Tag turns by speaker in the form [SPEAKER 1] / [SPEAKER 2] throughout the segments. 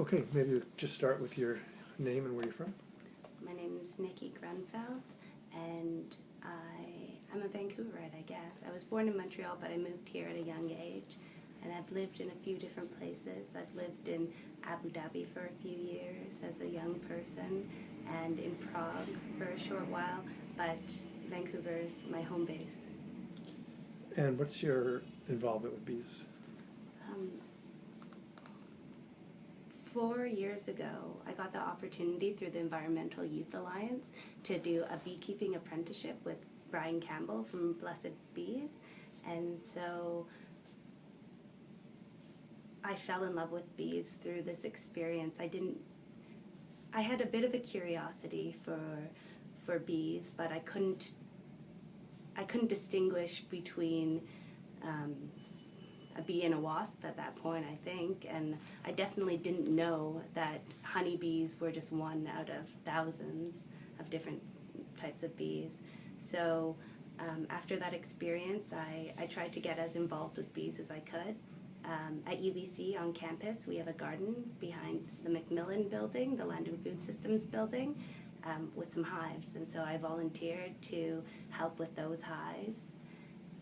[SPEAKER 1] Okay, maybe we'll just start with your name and where you're from.
[SPEAKER 2] My name is Nikki Grunfeld, and I'm a Vancouverite, I guess. I was born in Montreal, but I moved here at a young age, and I've lived in a few different places. I've lived in Abu Dhabi for a few years as a young person, and in Prague for a short while, but Vancouver is my home base.
[SPEAKER 1] And what's your involvement with bees?
[SPEAKER 2] 4 years ago, I got the opportunity through the Environmental Youth Alliance to do a beekeeping apprenticeship with Brian Campbell from Blessed Bees. And so I fell in love with bees through this experience. I had a bit of a curiosity for bees, but I couldn't distinguish between a bee and a wasp at that point, I think, and I definitely didn't know that honeybees were just one out of thousands of different types of bees. So after that experience, I tried to get as involved with bees as I could. At UBC on campus, we have a garden behind the Macmillan building, the Land and Food Systems building, with some hives, and so I volunteered to help with those hives.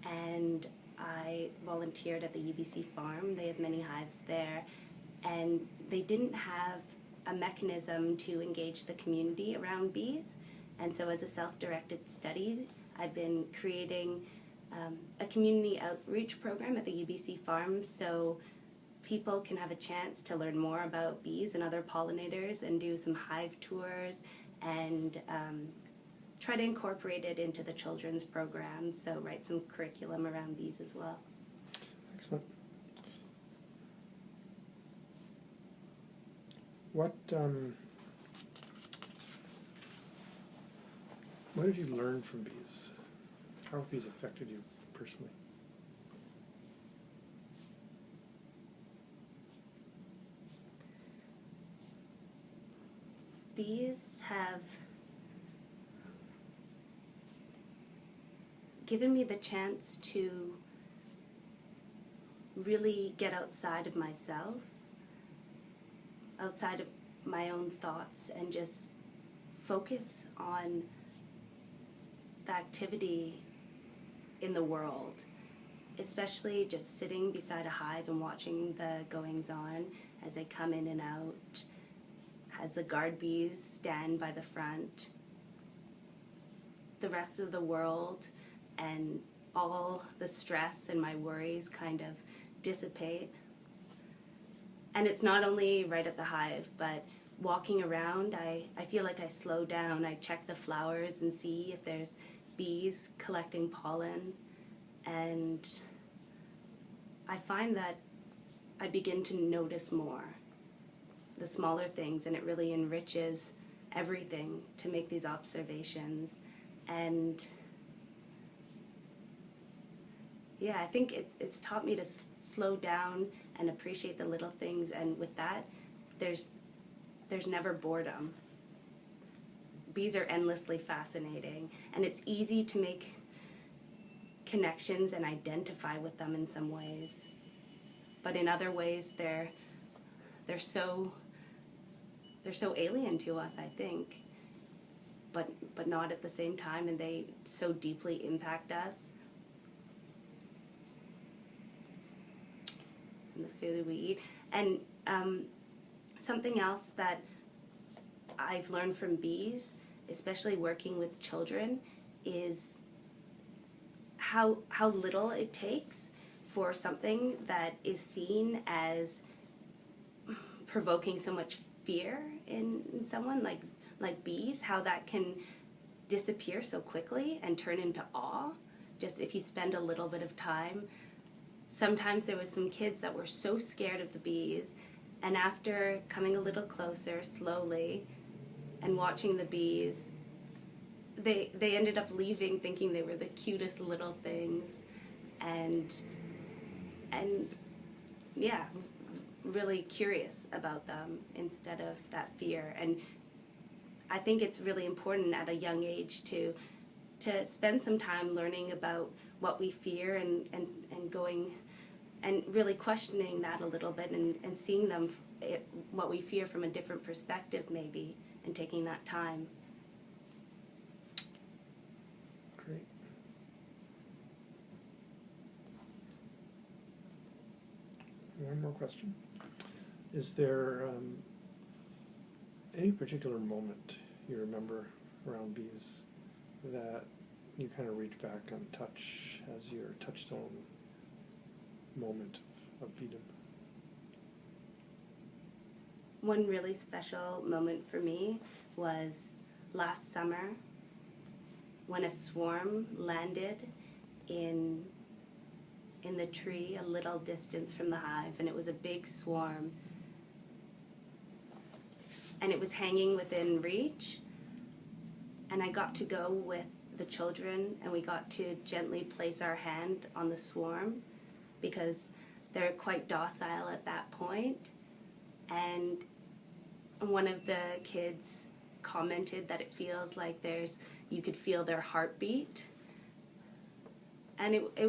[SPEAKER 2] And I volunteered at the UBC farm. They have many hives there, and they didn't have a mechanism to engage the community around bees. And so as a self-directed study, I've been creating a community outreach program at the UBC farm so people can have a chance to learn more about bees and other pollinators and do some hive tours and try to incorporate it into the children's programs, so write some curriculum around bees as well.
[SPEAKER 1] Excellent. What have you learned from bees? How have bees affected you personally?
[SPEAKER 2] Bees have given me the chance to really get outside of myself, outside of my own thoughts, and just focus on the activity in the world, especially just sitting beside a hive and watching the goings-on as they come in and out, as the guard bees stand by the front, the rest of the world and all the stress and my worries kind of dissipate. And it's not only right at the hive, but walking around, I feel like I slow down. I check the flowers and see if there's bees collecting pollen, and I find that I begin to notice more, the smaller things, and it really enriches everything to make these observations. And yeah, I think it's taught me to slow down and appreciate the little things, and with that, there's never boredom. Bees are endlessly fascinating, and it's easy to make connections and identify with them in some ways. But in other ways, they're so alien to us, I think, but not at the same time, and they so deeply impact us. And the food we eat. And something else that I've learned from bees, especially working with children, is how little it takes for something that is seen as provoking so much fear in someone, like bees, how that can disappear so quickly and turn into awe, just if you spend a little bit of time. Sometimes there was some kids that were so scared of the bees, and after coming a little closer slowly and watching the bees, they ended up leaving thinking they were the cutest little things, and yeah, really curious about them instead of that fear. And I think it's really important at a young age to spend some time learning about what we fear and going and really questioning that a little bit and seeing them, what we fear from a different perspective maybe, and taking that time.
[SPEAKER 1] Great. One more question. Is there any particular moment you remember around bees that you kind of reach back and touch as your touchstone moment of beedom?
[SPEAKER 2] One really special moment for me was last summer when a swarm landed in the tree a little distance from the hive, and it was a big swarm, and it was hanging within reach, and I got to go with the children, and we got to gently place our hand on the swarm because they're quite docile at that point. And one of the kids commented that it feels like you could feel their heartbeat. And it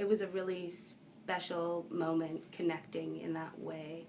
[SPEAKER 2] was a really special moment connecting in that way.